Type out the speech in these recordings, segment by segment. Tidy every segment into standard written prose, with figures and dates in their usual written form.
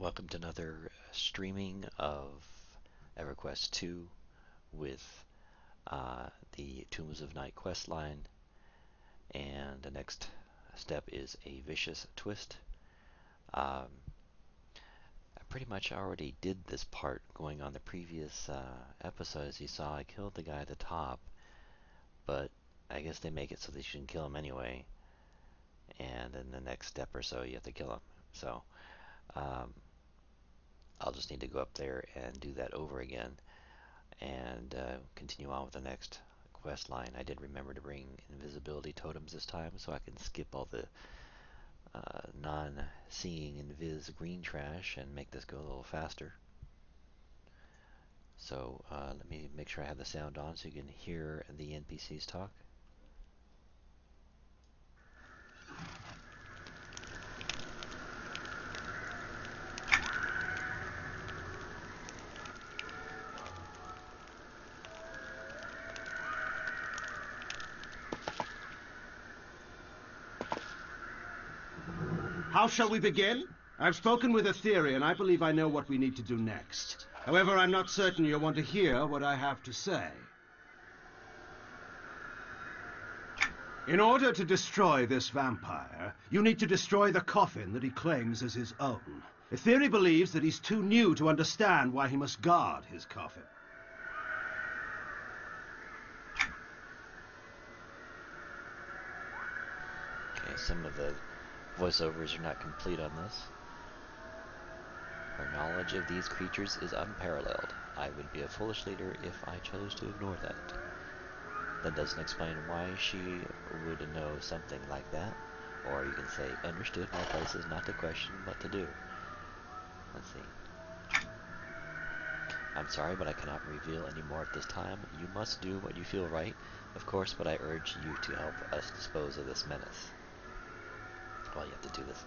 welcome to another streaming of EverQuest II with the Tombs of Night quest line, and the next step is a Viscious Twist. I pretty much already did this part going on the previous episode. As you saw, I killed the guy at the top, but I guess they make it so that you can kill him anyway, and in the next step or so you have to kill him. So I'll just need to go up there and do that over again and continue on with the next quest line. I did remember to bring invisibility totems this time so I can skip all the non-seeing invis green trash and make this go a little faster. So let me make sure I have the sound on so you can hear the NPCs talk. How shall we begin? I've spoken with Etheria, and I believe I know what we need to do next. However, I'm not certain you'll want to hear what I have to say. In order to destroy this vampire, you need to destroy the coffin that he claims as his own. Etheria believes that he's too new to understand why he must guard his coffin. Okay, some of the voiceovers are not complete on this. Her knowledge of these creatures is unparalleled. I would be a foolish leader if I chose to ignore that. That doesn't explain why she would know something like that. Or you can say, understood, my place is not to question, but to do. Let's see. I'm sorry, but I cannot reveal any more at this time. You must do what you feel right, of course, but I urge you to help us dispose of this menace. Well, you have to do this.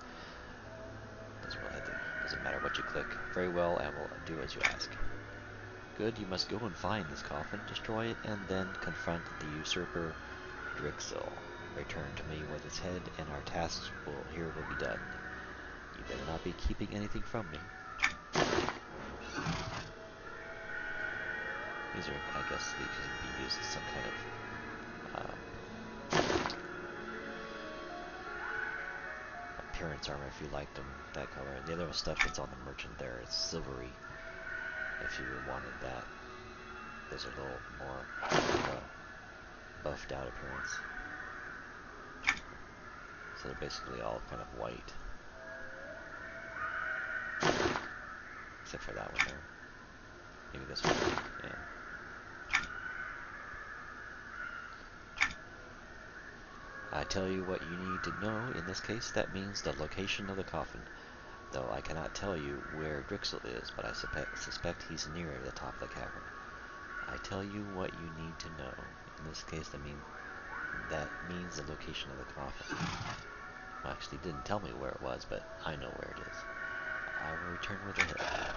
Doesn't matter what you click. Very well, I will do as you ask. Good, you must go and find this coffin, destroy it, and then confront the usurper Drixel. Return to me with its head, and our tasks here will be done. You better not be keeping anything from me. These are, I guess, these can be used as some kind of appearance armor if you like them that color. And the other stuff that's on the merchant there is silvery if you wanted that. Those are a little more buffed out appearance. So they're basically all kind of white. Except for that one there. Maybe this one. Yeah. I tell you what you need to know. In this case, that means the location of the coffin. Though I cannot tell you where Drixel is, but I suspect he's near the top of the cavern. I tell you what you need to know. In this case, that means the location of the coffin. Well, actually, he didn't tell me where it was, but I know where it is. I will return with the head.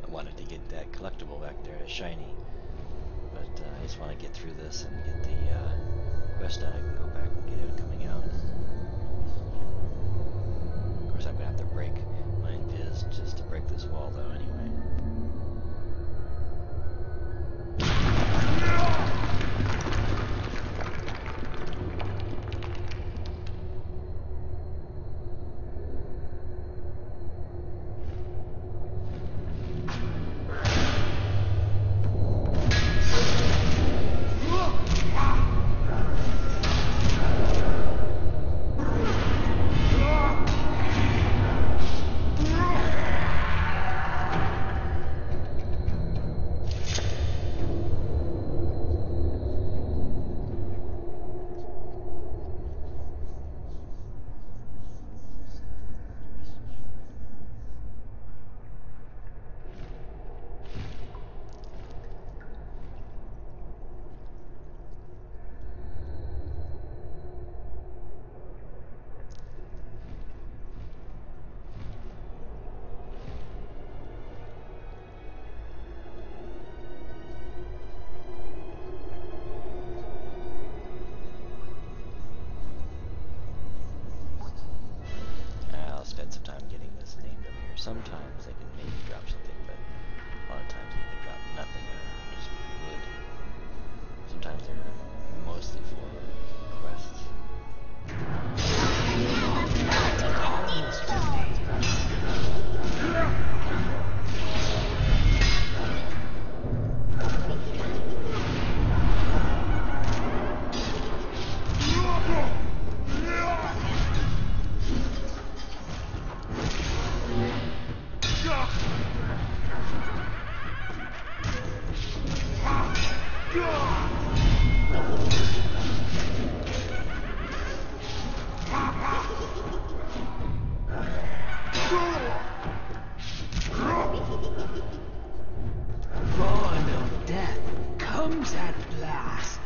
wanted to get that collectible back there, a shiny. But I just want to get through this and get the quest done. I can go back and get it coming out. Of course, I'm going to have to break my invis just to break this wall, though, anyway. Spend some time getting this named over here. Sometimes they can maybe drop something, but a lot of times they can drop nothing or just wood. Sometimes they're mostly for quests. Dawn of death comes at last.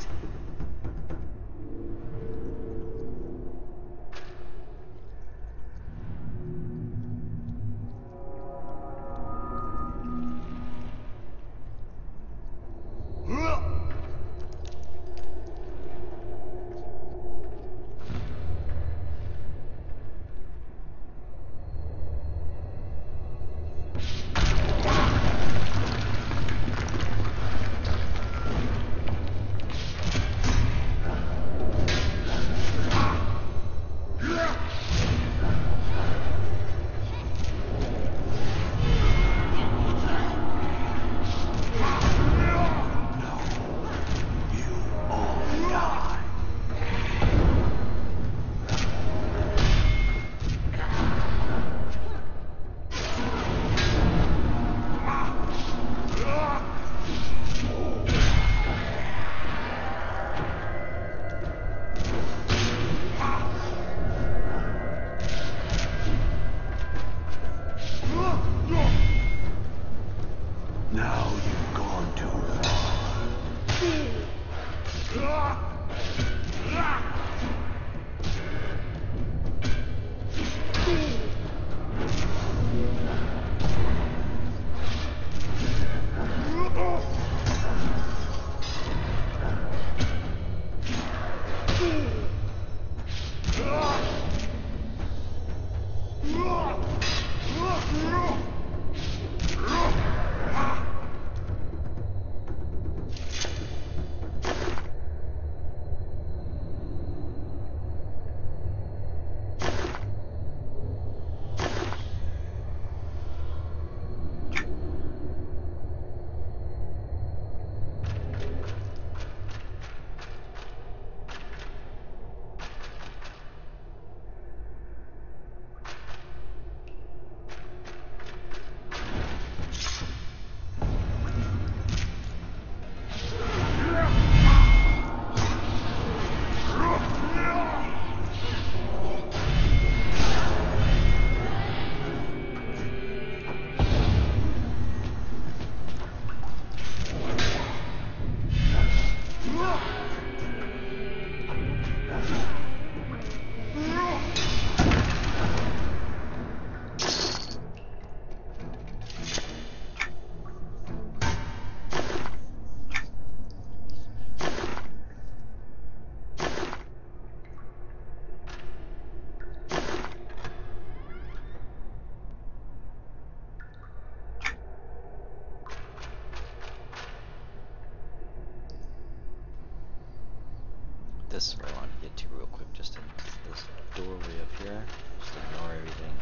this is where I want to get to real quick, just in this doorway up here. Just ignore everything.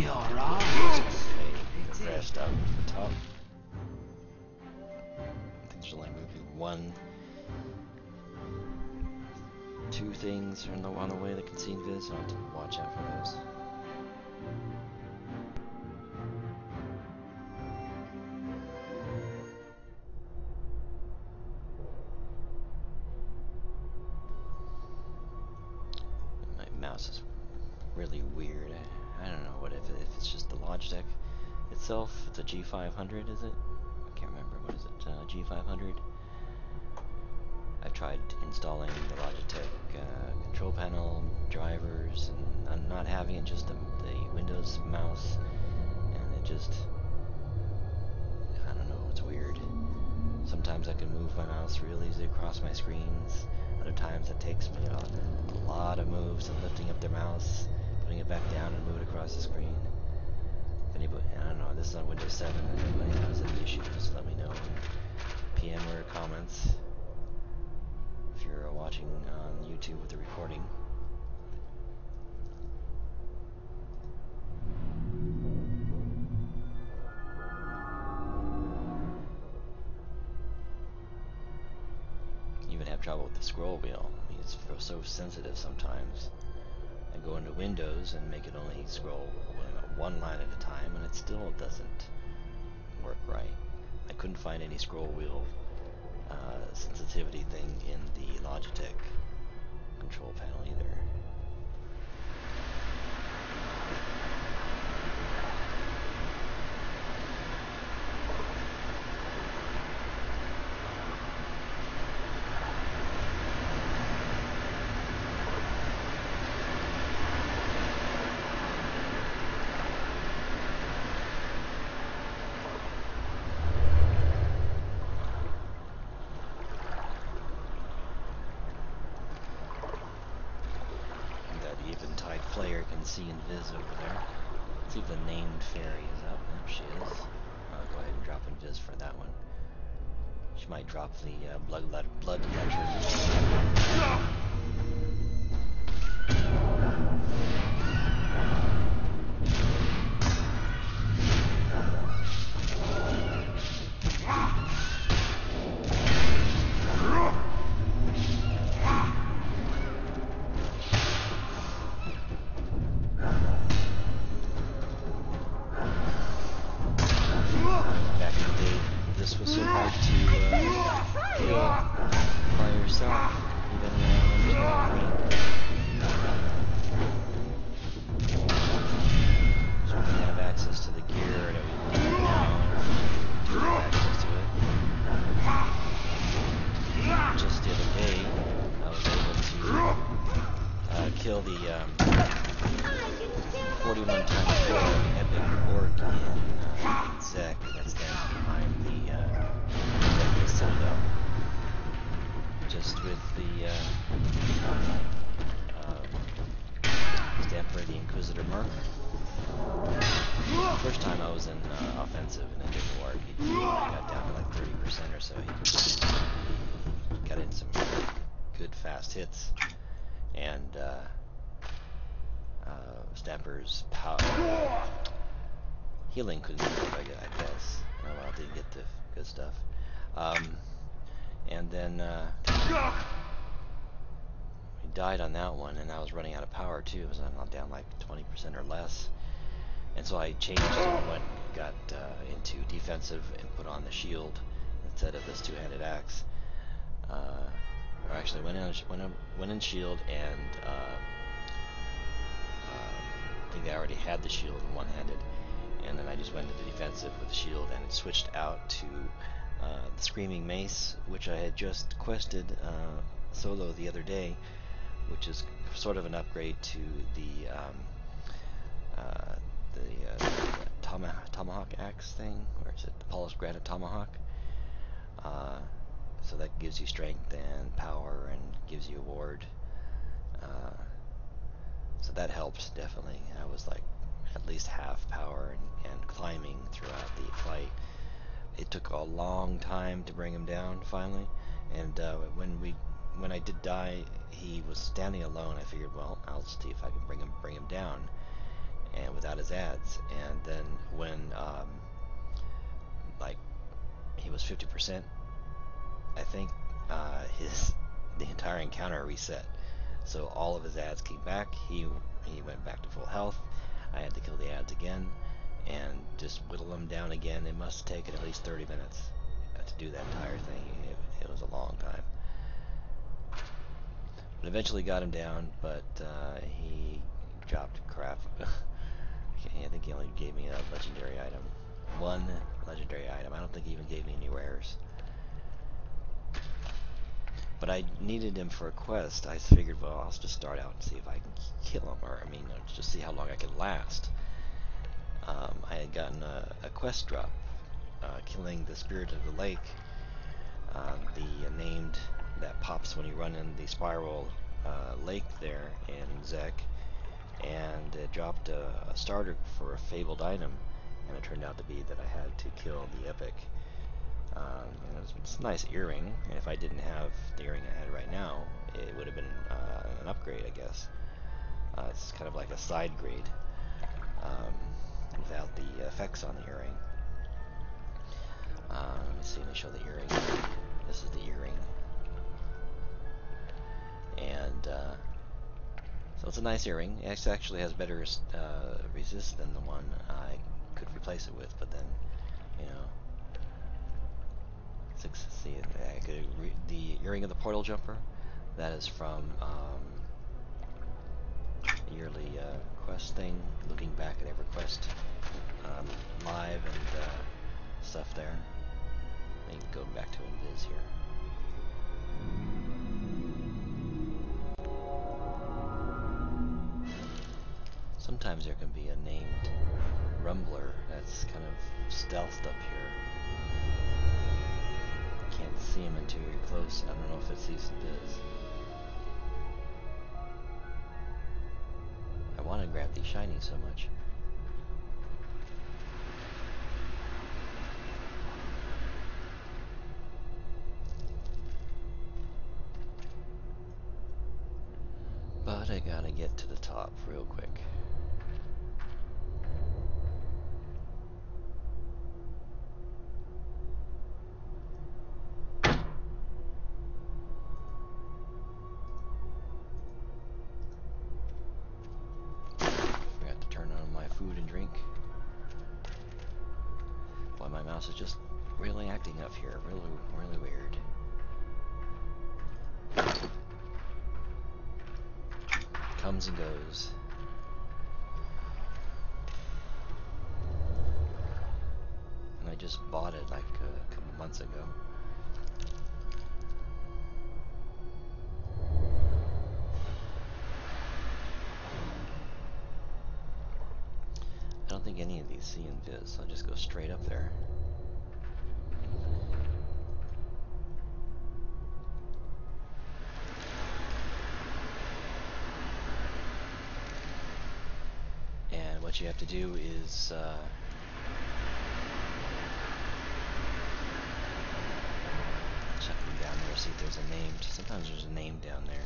Your eyes. The rest up at the top. I think there's only maybe one, two things on the way that can see invis, so I'll have to watch out for those. Mouse is really weird. I don't know what if it's just the Logitech itself. It's a G500, is it? I can't remember. What is it? G500. I've tried installing the Logitech control panel drivers, and I'm not having it, just the Windows mouse, and it just, I don't know, it's weird. Sometimes I can move my mouse real easy across my screens. Other times it takes me a lot of moves and lifting up their mouse, putting it back down and moving it across the screen. If anybody, I don't know, this is on Windows 7, if anybody has any issues, just let me know. PM or comments. If you're watching on YouTube with the recording. Even have trouble with the scroll wheel. I mean, it's so sensitive sometimes. I go into Windows and make it only scroll one line at a time, and it still doesn't work right. I couldn't find any scroll wheel sensitivity thing in the Logitech control panel either. Player can see invis over there. Let's see if the named fairy is up. There she is. I'll go ahead and drop invis for that one. She might drop the blood ledger. Kill the 41 times 4 epic orc in Zek that stands behind the Citadel. Just with the stamp for the Inquisitor mark. First time I was in offensive and it didn't work. He got down to like 30% or so. He got in some good fast hits. And Stamper's power healing couldn't be very good, I guess. Oh well, didn't get the good stuff. And then he died on that one, and I was running out of power too. It was down like 20% or less. And so I changed and got into defensive and put on the shield instead of this two-handed axe. Or actually went in shield, and I think I already had the shield one-handed, and then I just went into defensive with the shield, and it switched out to the Screaming Mace, which I had just quested solo the other day, which is sort of an upgrade to the tomahawk axe thing, or is it the polished granite tomahawk? So that gives you strength and power and gives you a ward. So that helped definitely. I was like at least half power and climbing throughout the fight. It took a long time to bring him down finally, and when we when I did die, he was standing alone. I figured, well, I'll see if I can bring him down, and without his ads. And then when like he was 50%, I think the entire encounter reset. So all of his ads came back. He went back to full health. I had to kill the ads again and just whittle him down again. It must have taken at least 30 minutes to do that entire thing. It was a long time. But eventually got him down, but he dropped crap. I think he only gave me a legendary item. One legendary item. I don't think he even gave me any rares. But I needed him for a quest. I figured, well, I'll just start out and see if I can kill him, or just see how long I can last. I had gotten a quest drop, killing the spirit of the lake, the named that pops when you run in the spiral lake there in Zek, and it dropped a starter for a fabled item, and it turned out to be that I had to kill the epic. And it's a nice earring, and if I didn't have the earring I had right now, it would have been an upgrade, I guess. It's kind of like a side grade, without the effects on the earring. Let me see, let me show the earring. This is the earring. And so it's a nice earring. It actually has better resist than the one I could replace it with, but then, you know, see, the earring of the portal jumper, that is from a yearly quest thing, looking back at EverQuest live and stuff there. I can go back to Invis here. Sometimes there can be a named rumbler that's kind of stealthed up here. Can't see him until you're close. I don't know if it's these Invis. I want to grab these shinies so much. But I gotta get to the top real quick. Forgot to turn on my food and drink. Boy, my mouse is just really acting up here. Really weird. Comes and goes. And I just bought it like a couple months ago. I don't think any of these see Invis, so I'll just go straight up there. What you have to do is check them down there, see if there's a name. Sometimes there's a name down there.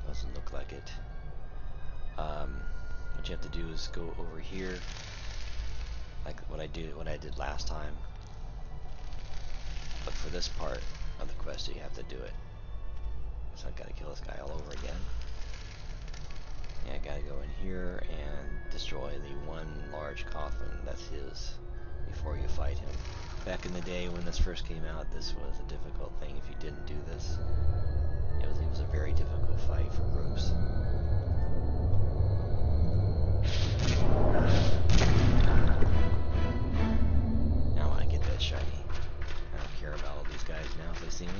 Doesn't look like it. What you have to do is go over here, like what I did last time. But for this part of the quest, you have to do it. So I gotta kill this guy all over again. Yeah, I gotta go in here and destroy the one large coffin that's his before you fight him. Back in the day when this first came out, this was a difficult thing if you didn't do this. It was a very difficult fight for groups. Now I want to get that shiny. I don't care about all these guys now if they see me.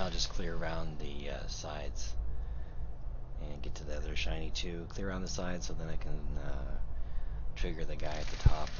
Now I'll just clear around the sides and get to the other shiny too. Clear around the sides so then I can trigger the guy at the top.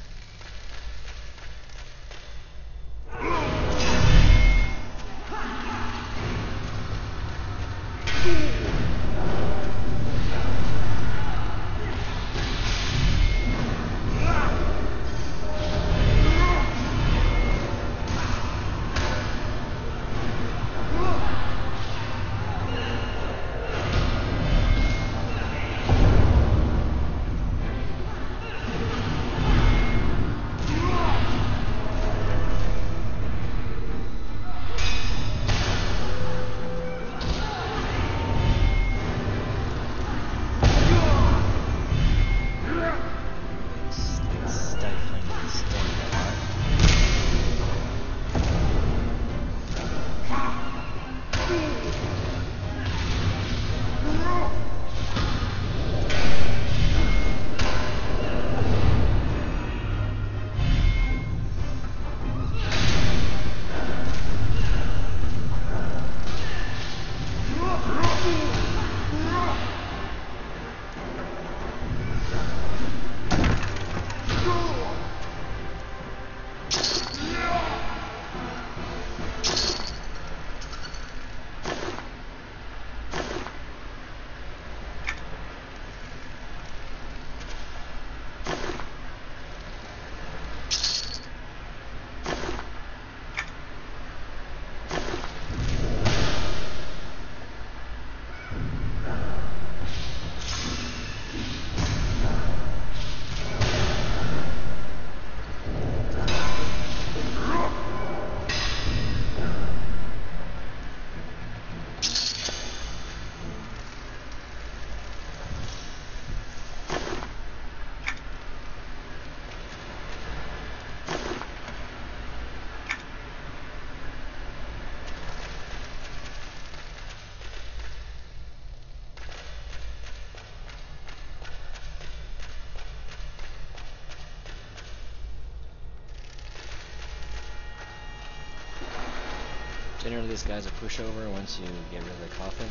Generally, this guy's a pushover once you get rid of the coffin.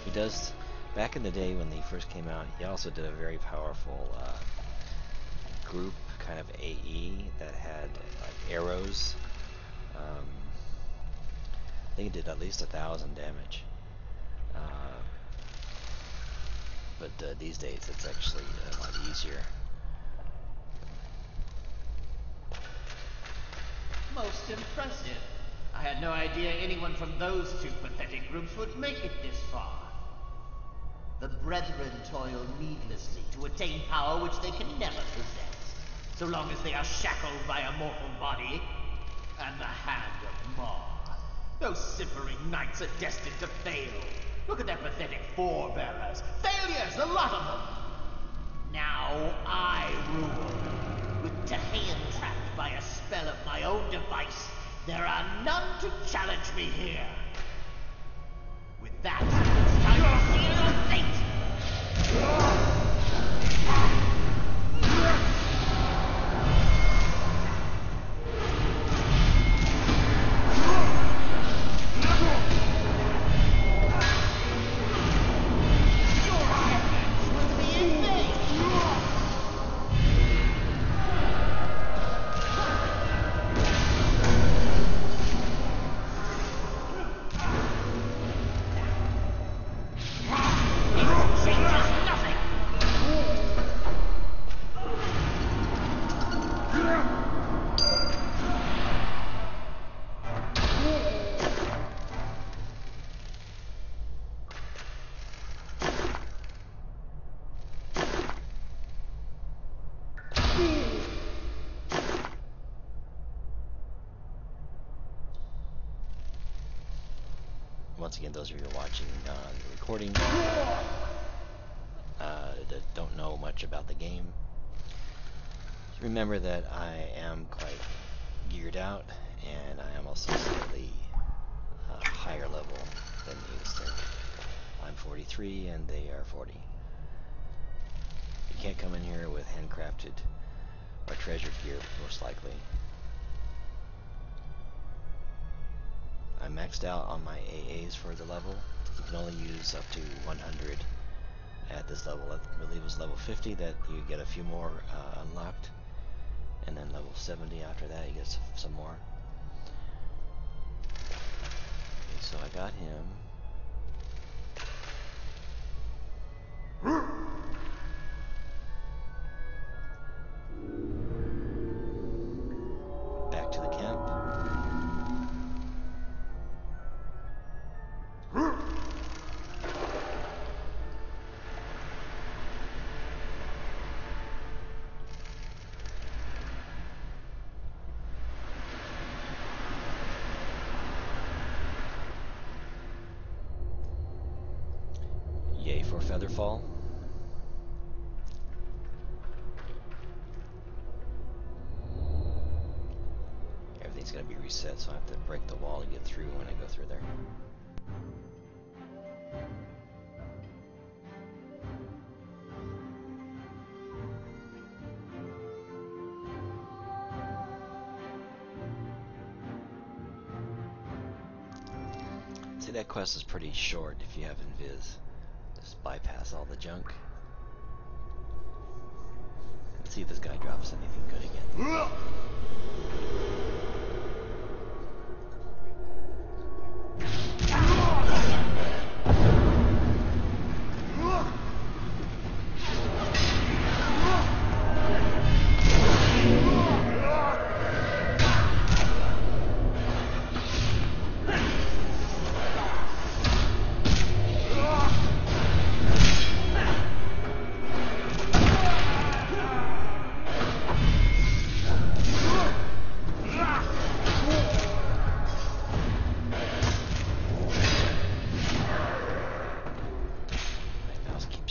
He does, back in the day when he first came out, he also did a very powerful group kind of AE that had like arrows. I think it did at least 1,000 damage. But these days it's actually a lot easier. Most impressive. I had no idea anyone from those two pathetic groups would make it this far. The Brethren toil needlessly to attain power which they can never possess, so long as they are shackled by a mortal body and the hand of Mar. Those simpering knights are destined to fail. Look at their pathetic forebearers. Failures, the lot of them! Now I rule. With Tahan trapped by a spell of my own device, there are none to challenge me here. With that, it's time to seal your fate! Once again, those of you who are watching the recording that don't know much about the game, remember that I am quite geared out, and I am also slightly higher level than these. I'm 43 and they are 40. You can't come in here with handcrafted or treasured gear, most likely. maxed out on my AAs for the level. You can only use up to 100 at this level. I believe it was level 50 that you get a few more unlocked, and then level 70 after that you get some more. Okay, so I got him. Back to the camp. Yay for Featherfall. Everything's gonna be reset, so I have to break the wall to get through when I go through there. See, that quest is pretty short if you have Invis. Just bypass all the junk. Let's see if this guy drops anything good again.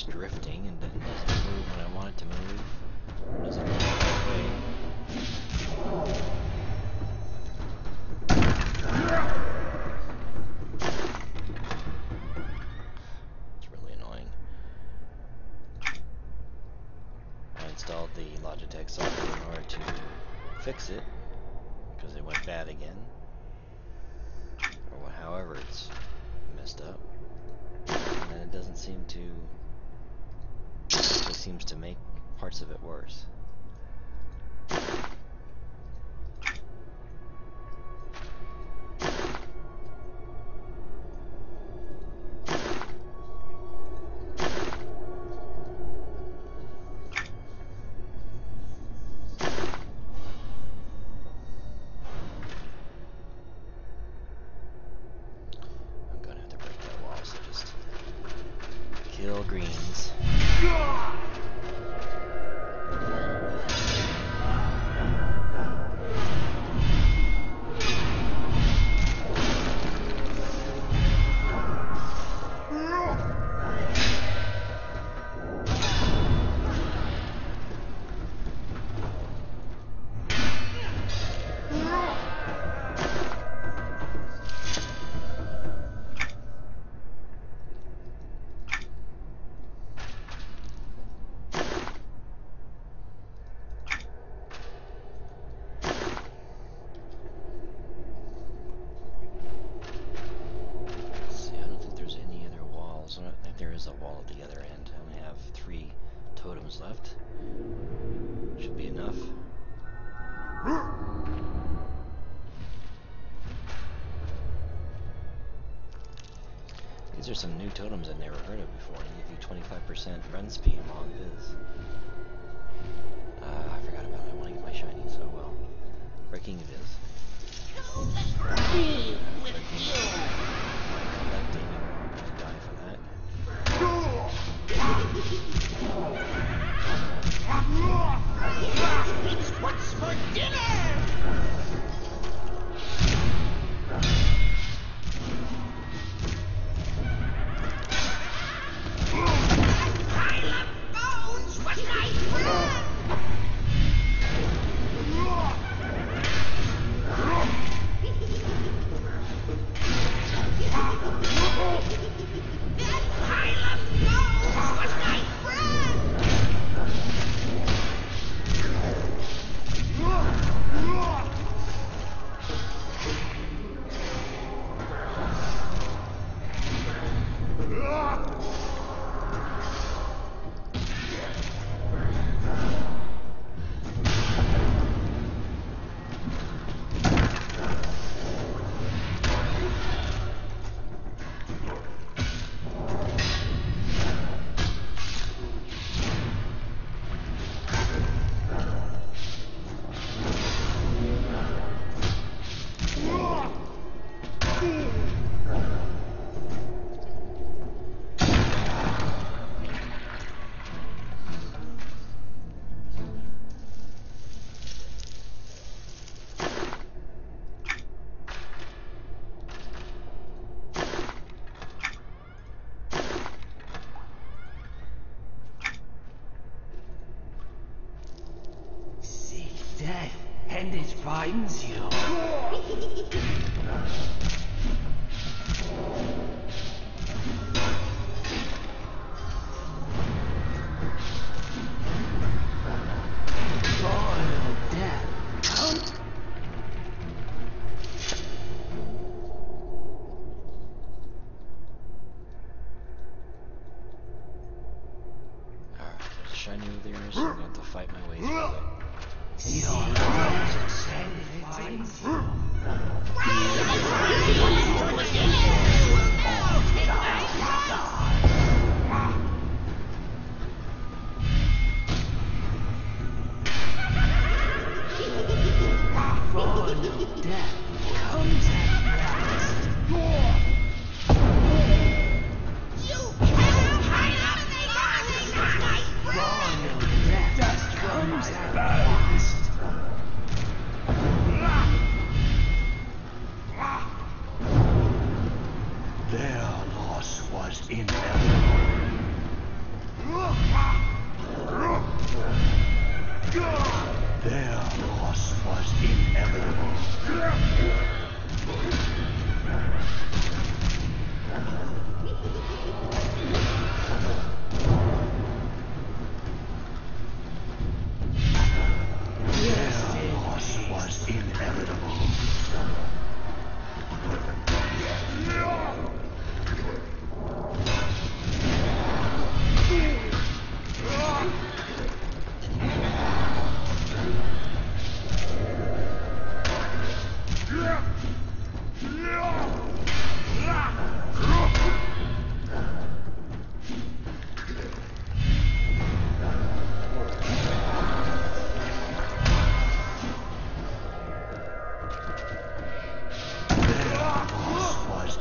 Drifting and doesn't move when I want it to move. Doesn't move that way. It's really annoying. I installed the Logitech software in order to fix it because it went bad again. Or however it's messed up. And it doesn't seem to. It just seems to make parts of it worse. I'm gonna have to break that wall, so just kill greens. There is a wall at the other end. I only have 3 totems left. Should be enough. These are some new totems I've never heard of before. They give you 25% run speed while Invis. I forgot about it. I want to get my shinies. Oh well. Breaking Invis. Be with you. Collecting. To die for that. It's what's for dinner! Bones, what I finds you. Royal death. Alright, there's a shiny over there, so I'm going to have to fight my way through it. Your death finds you. Royal death comes at last. You cannot hide Royal death comes at last. Their loss was inevitable. Their loss was inevitable. Their loss was inevitable.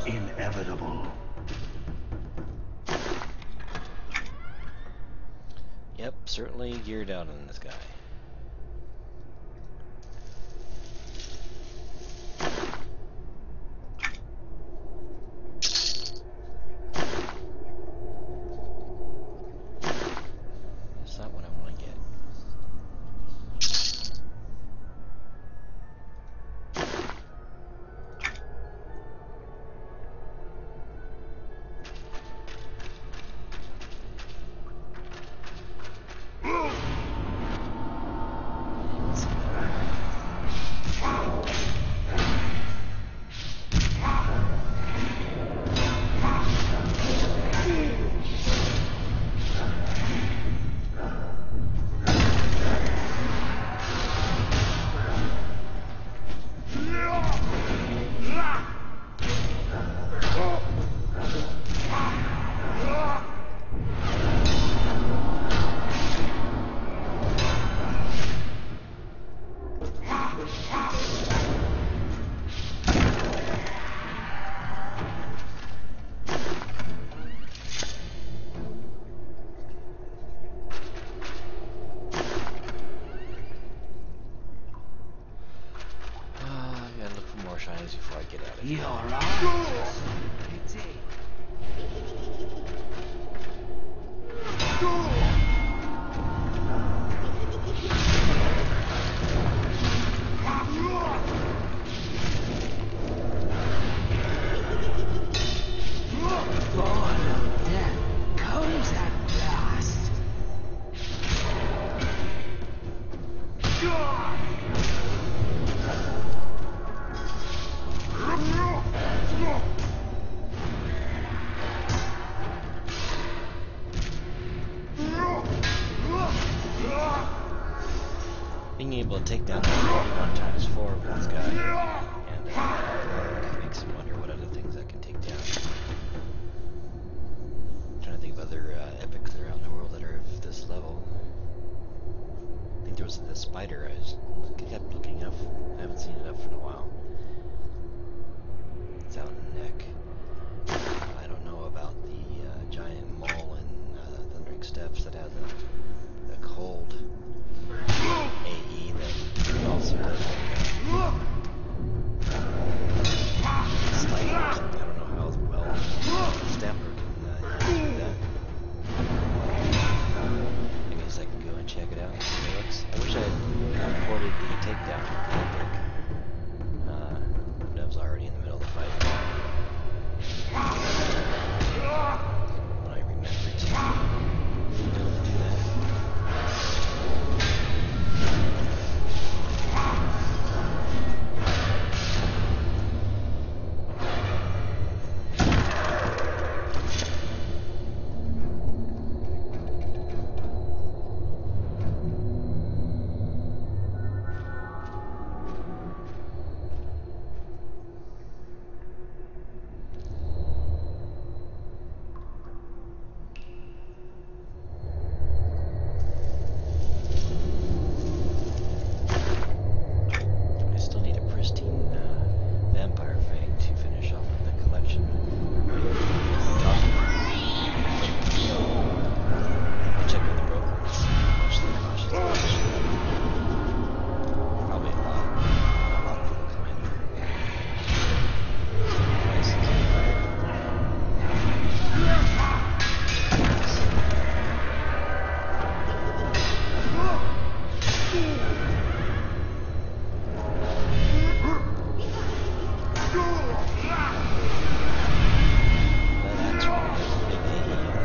Inevitable. Yep, certainly geared out on this guy. It's not what I want to get. Before I get out of here. You're right. Pity. Royal death comes at last. Being able to take down 1x4 with this guy and makes me wonder what other things I can take down. I'm trying to think of other epics that are out in the world that are of this level. I think there was the spider I kept looking up. I haven't seen it up in a while. It's out in the neck. I don't know about the giant mole in Thundering Steps that has a cold AE that also does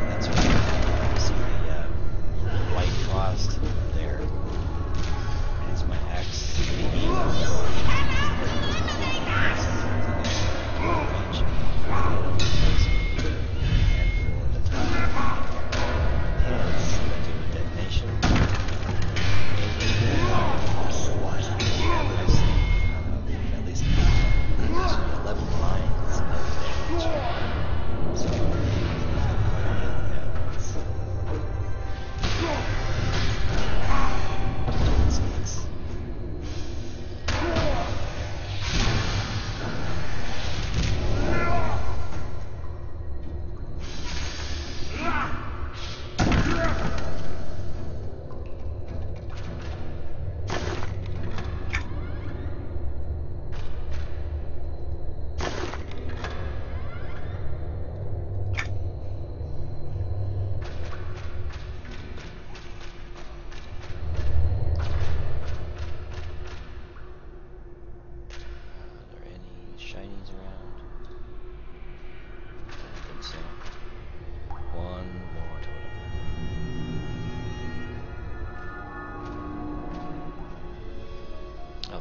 That's what you see the white frost there. It's my axe.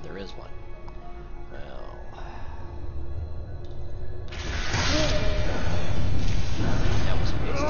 There is one. Well, that was a waste.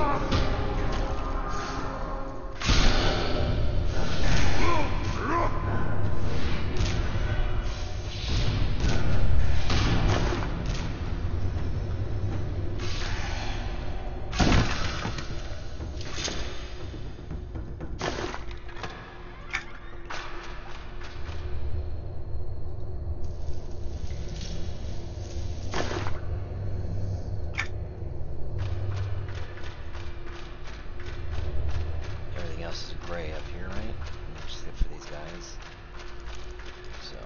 Gray up here, right? Except for these guys. So.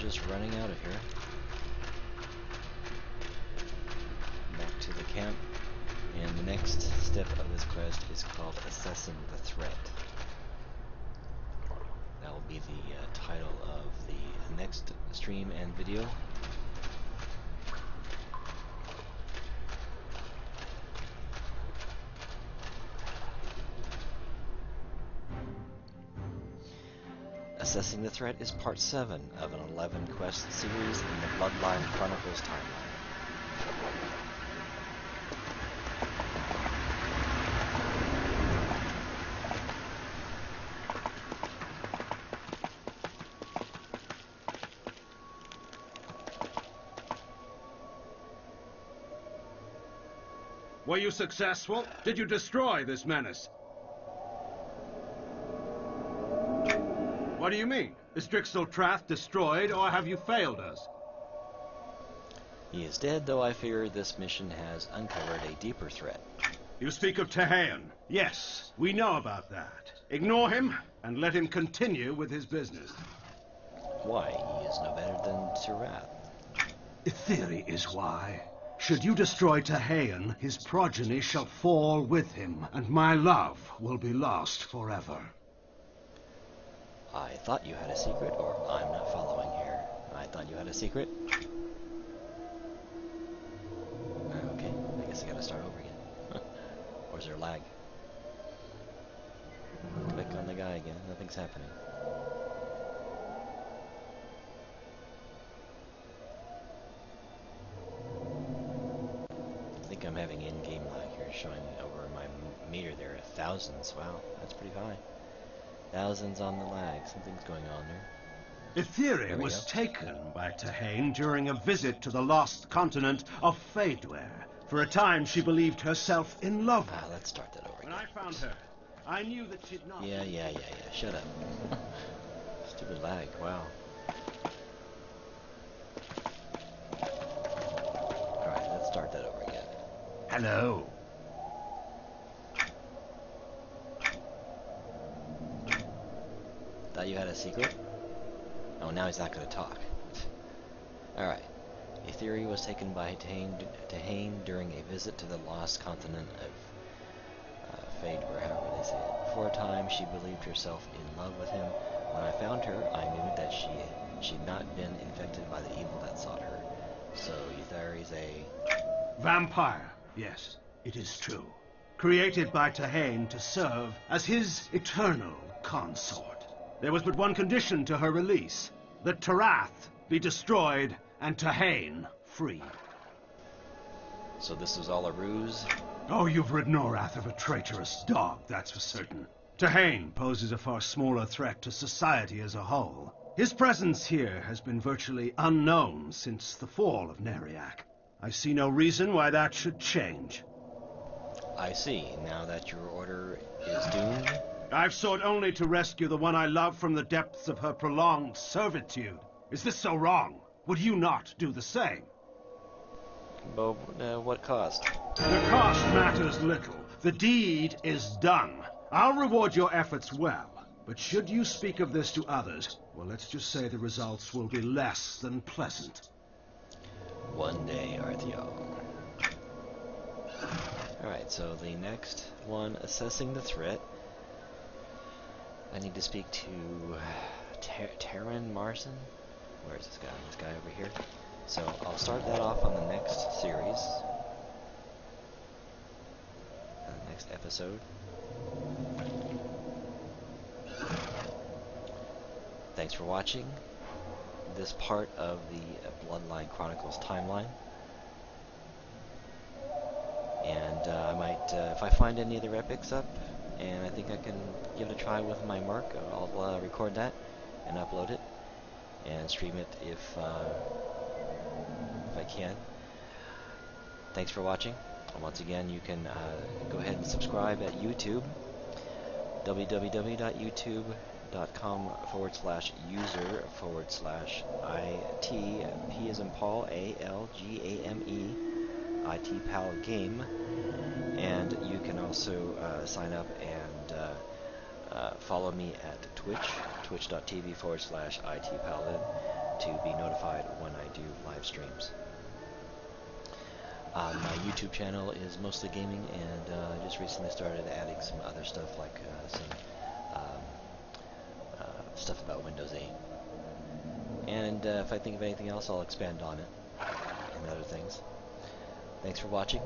Just running out of here. Back to the camp. And the next step of this quest is called Assessing the Threat. That will be the title of the next stream and video. Assessing the Threat is part 7 of an 11 quest series in the Bloodline Chronicles timeline. Were you successful? Did you destroy this menace? What do you mean? Is Drixel Trath destroyed, or have you failed us? He is dead, though I fear this mission has uncovered a deeper threat. You speak of Tehayan. Yes, we know about that. Ignore him, and let him continue with his business. Why? He is no better than Tirath. The theory is why. Should you destroy Tehayan, his progeny shall fall with him, and my love will be lost forever. I thought you had a secret, or I'm not following here. I thought you had a secret. Okay, I guess I gotta start over again. Or is there lag? Click on the guy again, nothing's happening. I think I'm having in-game lag here, showing over my meter there, thousands. Wow, that's pretty high. Thousands on the lag. Something's going on there. Itheri was taken by Tehayan during a visit to the lost continent of Fadware. For a time, she believed herself in love with let's start that over again. When I found her, I knew that she'd not... Yeah. Shut up. Stupid lag. Wow. Alright, let's Hello. Thought you had a secret? Oh, now he's not going to talk. Alright. A theory was taken by Tahane during a visit to the lost continent of Fade, or however they say it. For a time, she believed herself in love with him. When I found her, I knew that she'd not been infected by the evil that sought her. So, Yuthari's a... Vampire, yes, it is true. Created by Tahane to serve as his eternal consort. There was but one condition to her release. That Tarath be destroyed and Tahane freed. So this was all a ruse? Oh, you've rid Norath of a traitorous dog, that's for certain. Tahane poses a far smaller threat to society as a whole. His presence here has been virtually unknown since the fall of Neriak. I see no reason why that should change. I see. Now that your order is doomed? I've sought only to rescue the one I love from the depths of her prolonged servitude. Is this so wrong? Would you not do the same? But what cost? The cost matters little. The deed is done. I'll reward your efforts well. But should you speak of this to others, well, let's just say the results will be less than pleasant. One day, Arthio. Alright, so the next one, assessing the threat. I need to speak to Taryn Marson. Where is this guy? This guy over here. So I'll start that off on the next series. The next episode. Thanks for watching this part of the Bloodline Chronicles timeline. And I might, if I find any other epics up, and I think I can give it a try with my mark, I'll record that and upload it and stream it if I can. Thanks for watching. And once again, you can go ahead and subscribe at YouTube, www.youtube.com/user/IT, P as in Paul, ALGAME, IT Pal Game. And you can also sign up and follow me at Twitch, twitch.tv/ITPaladin, to be notified when I do live streams. My YouTube channel is mostly gaming, and I just recently started adding some other stuff, like some stuff about Windows 8. And if I think of anything else, I'll expand on it and other things. Thanks for watching.